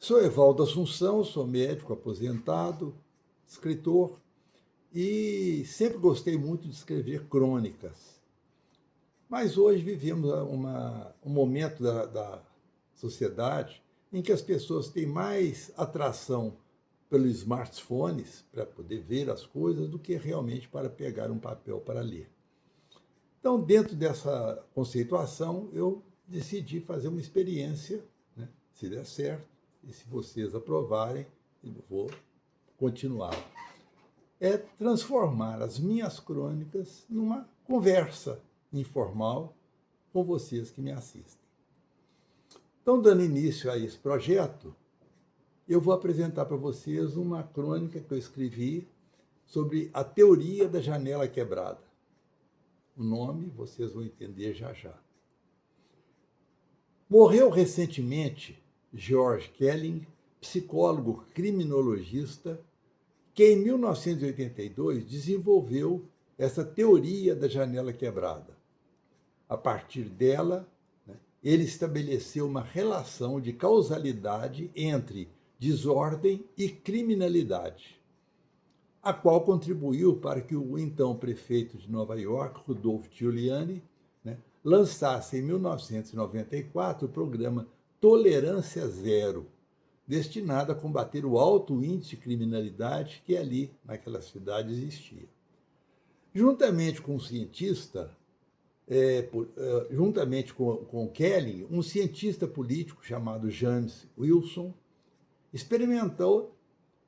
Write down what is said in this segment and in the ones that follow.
Sou Evaldo Assunção, sou médico aposentado, escritor e sempre gostei muito de escrever crônicas. Mas hoje vivemos um momento da sociedade em que as pessoas têm mais atração pelos smartphones para poder ver as coisas do que realmente para pegar um papel para ler. Então, dentro dessa conceituação, eu decidi fazer uma experiência, né? Se der certo, e se vocês aprovarem, eu vou continuar. É transformar as minhas crônicas numa conversa informal com vocês que me assistem. Então, dando início a esse projeto, eu vou apresentar para vocês uma crônica que eu escrevi sobre a teoria da janela quebrada. O nome vocês vão entender já já. Morreu recentemente George Kelly, psicólogo criminologista, que em 1982 desenvolveu essa teoria da janela quebrada. A partir dela, ele estabeleceu uma relação de causalidade entre desordem e criminalidade, a qual contribuiu para que o então prefeito de Nova York, Rudolph Giuliani, lançasse em 1994 o programa Tolerância Zero, destinado a combater o alto índice de criminalidade que ali, naquela cidade, existia. Juntamente com o cientista, juntamente com Kelly, um cientista político chamado James Wilson experimentou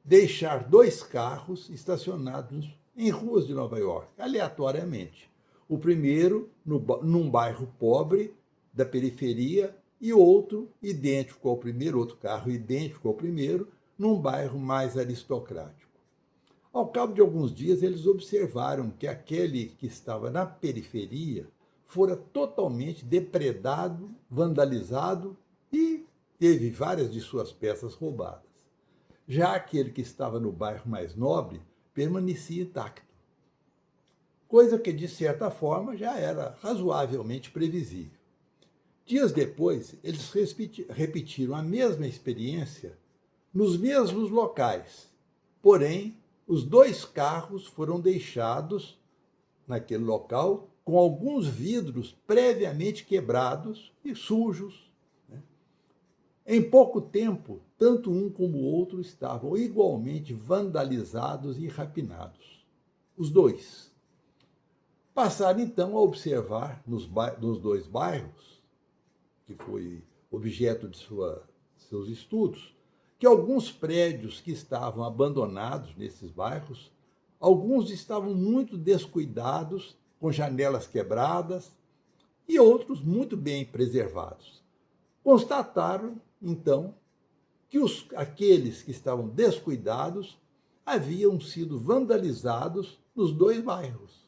deixar 2 carros estacionados em ruas de Nova York, aleatoriamente. O primeiro num bairro pobre da periferia e outro idêntico ao primeiro, outro carro idêntico ao primeiro, num bairro mais aristocrático. Ao cabo de alguns dias, eles observaram que aquele que estava na periferia fora totalmente depredado, vandalizado e teve várias de suas peças roubadas. Já aquele que estava no bairro mais nobre permanecia intacto, coisa que, de certa forma, já era razoavelmente previsível. Dias depois, eles repetiram a mesma experiência nos mesmos locais, porém, os 2 carros foram deixados naquele local com alguns vidros previamente quebrados e sujos. Em pouco tempo, tanto um como o outro estavam igualmente vandalizados e rapinados. Os 2. Passaram então a observar nos 2 bairros, que foi objeto de seus estudos, que alguns prédios que estavam abandonados nesses bairros, alguns estavam muito descuidados, com janelas quebradas, e outros muito bem preservados. Constataram, então, que aqueles que estavam descuidados haviam sido vandalizados nos 2 bairros,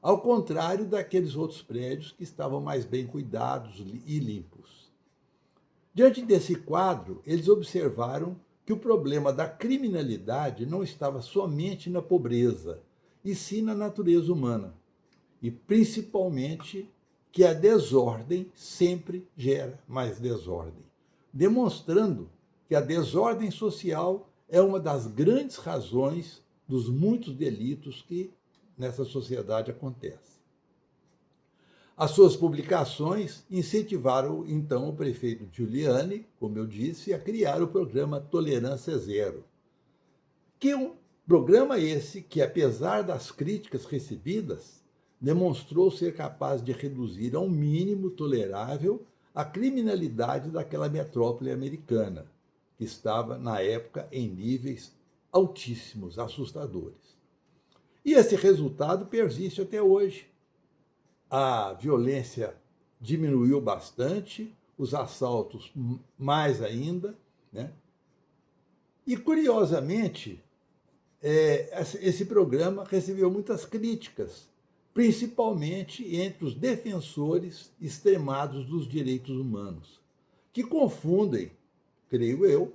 ao contrário daqueles outros prédios que estavam mais bem cuidados e limpos. Diante desse quadro, eles observaram que o problema da criminalidade não estava somente na pobreza, e sim na natureza humana, e principalmente que a desordem sempre gera mais desordem, demonstrando que a desordem social é uma das grandes razões dos muitos delitos que nessa sociedade acontecem. As suas publicações incentivaram, então, o prefeito Giuliani, como eu disse, a criar o programa Tolerância Zero, que é um programa esse que, apesar das críticas recebidas, demonstrou ser capaz de reduzir ao mínimo tolerável a criminalidade daquela metrópole americana, que estava, na época, em níveis altíssimos, assustadores. E esse resultado persiste até hoje. A violência diminuiu bastante, os assaltos mais ainda, E, curiosamente, esse programa recebeu muitas críticas, principalmente entre os defensores extremados dos direitos humanos, que confundem, creio eu,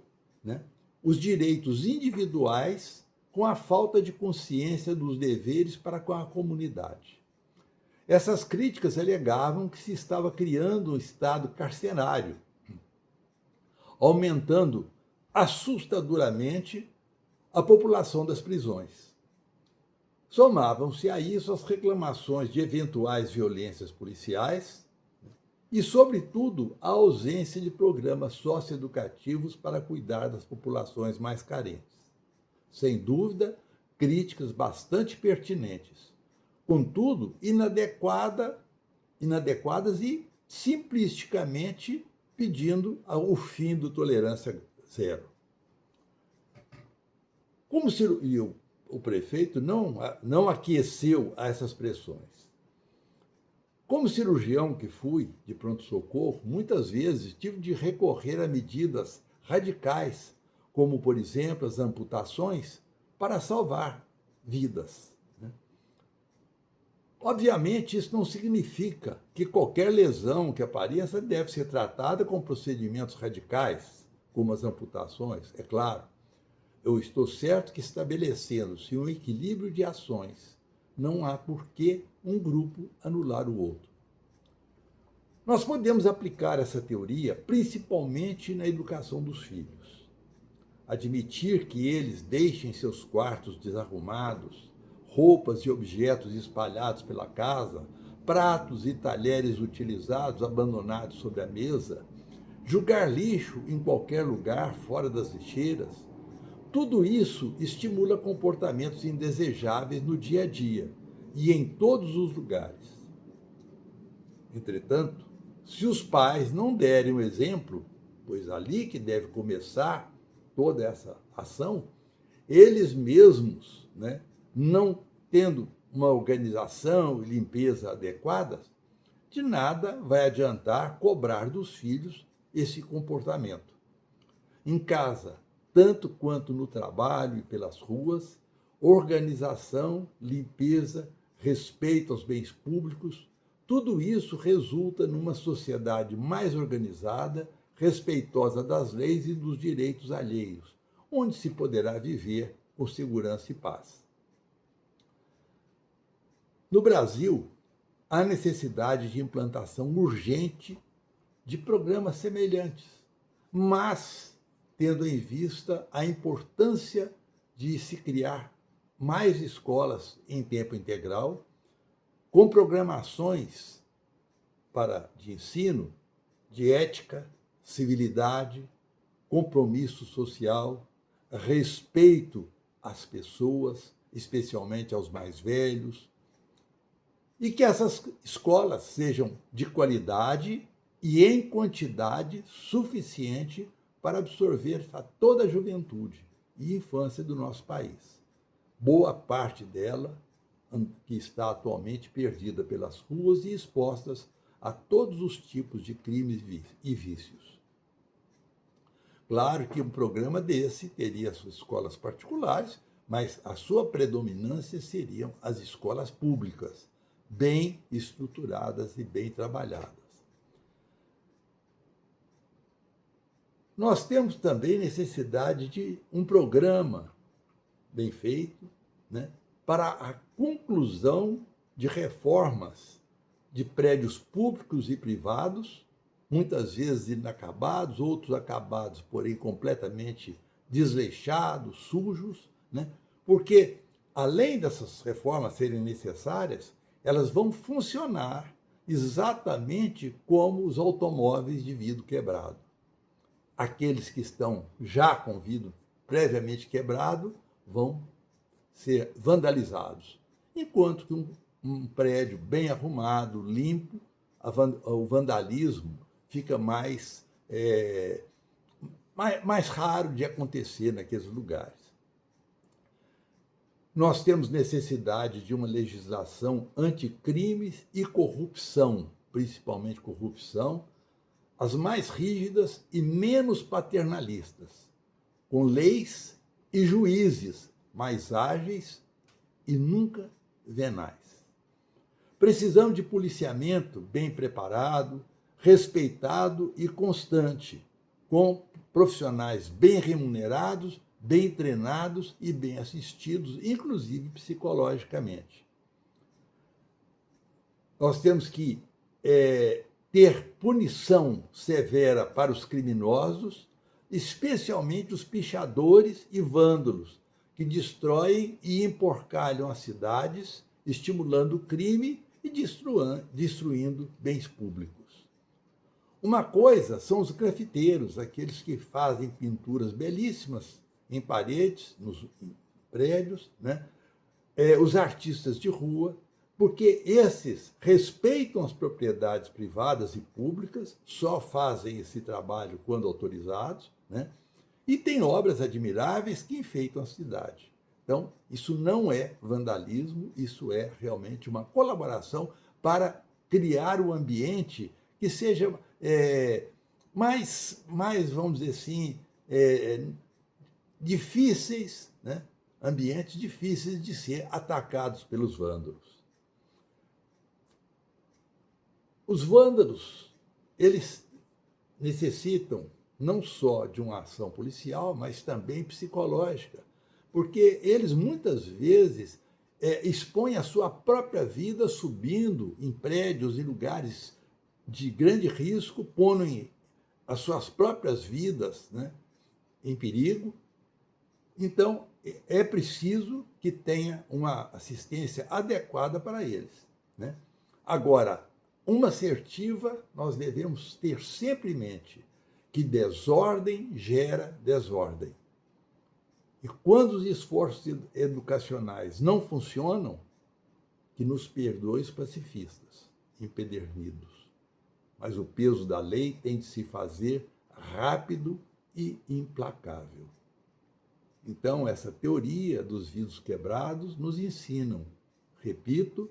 os direitos individuais com a falta de consciência dos deveres para com a comunidade. Essas críticas alegavam que se estava criando um estado carcerário, aumentando assustadoramente a população das prisões. Somavam-se a isso as reclamações de eventuais violências policiais e, sobretudo, a ausência de programas socioeducativos para cuidar das populações mais carentes. Sem dúvida, críticas bastante pertinentes, contudo, inadequadas e simplisticamente pedindo o fim do tolerância zero. Como o prefeito não aqueceu a essas pressões. Como cirurgião que fui de pronto-socorro, muitas vezes tive de recorrer a medidas radicais, como, por exemplo, as amputações, para salvar vidas. Obviamente, isso não significa que qualquer lesão que apareça deve ser tratada com procedimentos radicais, como as amputações, é claro. Eu estou certo que, estabelecendo-se um equilíbrio de ações, não há por que um grupo anular o outro. Nós podemos aplicar essa teoria principalmente na educação dos filhos. Admitir que eles deixem seus quartos desarrumados, roupas e objetos espalhados pela casa, pratos e talheres utilizados abandonados sobre a mesa, jogar lixo em qualquer lugar fora das lixeiras, tudo isso estimula comportamentos indesejáveis no dia a dia e em todos os lugares. Entretanto, se os pais não derem o exemplo, pois ali que deve começar toda essa ação, eles mesmos, não tendo uma organização e limpeza adequadas, de nada vai adiantar cobrar dos filhos esse comportamento. Em casa, tanto quanto no trabalho e pelas ruas, organização, limpeza, respeito aos bens públicos, tudo isso resulta numa sociedade mais organizada, respeitosa das leis e dos direitos alheios, onde se poderá viver com segurança e paz. No Brasil, há necessidade de implantação urgente de programas semelhantes, mas tendo em vista a importância de se criar mais escolas em tempo integral, com programações de ensino, de ética, civilidade, compromisso social, respeito às pessoas, especialmente aos mais velhos, e que essas escolas sejam de qualidade e em quantidade suficiente para absorver a toda a juventude e infância do nosso país. Boa parte dela que está atualmente perdida pelas ruas e expostas a todos os tipos de crimes e vícios. Claro que um programa desse teria suas escolas particulares, mas a sua predominância seriam as escolas públicas, bem estruturadas e bem trabalhadas. Nós temos também necessidade de um programa bem feito, para a conclusão de reformas de prédios públicos e privados, muitas vezes inacabados, outros acabados, porém completamente desleixados, sujos, porque, além dessas reformas serem necessárias, elas vão funcionar exatamente como os automóveis de vidro quebrado. Aqueles que estão já com vidro previamente quebrado vão ser vandalizados, enquanto que um prédio bem arrumado, limpo, o vandalismo fica mais raro de acontecer naqueles lugares. Nós temos necessidade de uma legislação anticrimes e corrupção, principalmente corrupção, as mais rígidas e menos paternalistas, com leis e juízes mais ágeis e nunca venais. Precisamos de policiamento bem preparado, respeitado e constante, com profissionais bem remunerados, bem treinados e bem assistidos, inclusive psicologicamente. Nós temos que ter punição severa para os criminosos, especialmente os pichadores e vândalos, que destroem e emporcalham as cidades, estimulando o crime e destruindo bens públicos. Uma coisa são os grafiteiros, aqueles que fazem pinturas belíssimas em paredes, nos prédios, né? Os artistas de rua, porque esses respeitam as propriedades privadas e públicas, só fazem esse trabalho quando autorizados, né? E tem obras admiráveis que enfeitam a cidade. Então, isso não é vandalismo, isso é realmente uma colaboração para criar um ambiente que seja mais, vamos dizer assim, difíceis, né? Ambientes difíceis de ser atacados pelos vândalos. Os vândalos, eles necessitam não só de uma ação policial, mas também psicológica, porque eles muitas vezes expõem a sua própria vida subindo em prédios e lugares de grande risco, pondo as suas próprias vidas, né, em perigo. Então, é preciso que tenha uma assistência adequada para eles, né? Agora, uma assertiva, nós devemos ter sempre em mente que desordem gera desordem. E quando os esforços educacionais não funcionam, que nos perdoem os pacifistas, empedernidos. Mas o peso da lei tem de se fazer rápido e implacável. Então, essa teoria dos vidros quebrados nos ensinam, repito,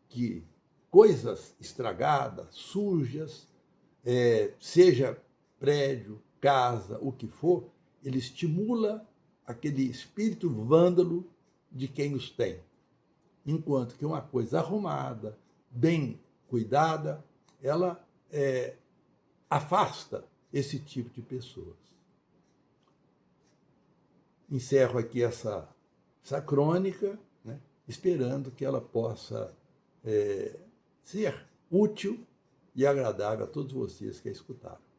que coisas estragadas, sujas, seja prédio, casa, o que for, ele estimula aquele espírito vândalo de quem os tem. Enquanto que uma coisa arrumada, bem cuidada, ela afasta esse tipo de pessoas. Encerro aqui essa crônica, né, esperando que ela possa ser útil e agradável a todos vocês que a escutaram.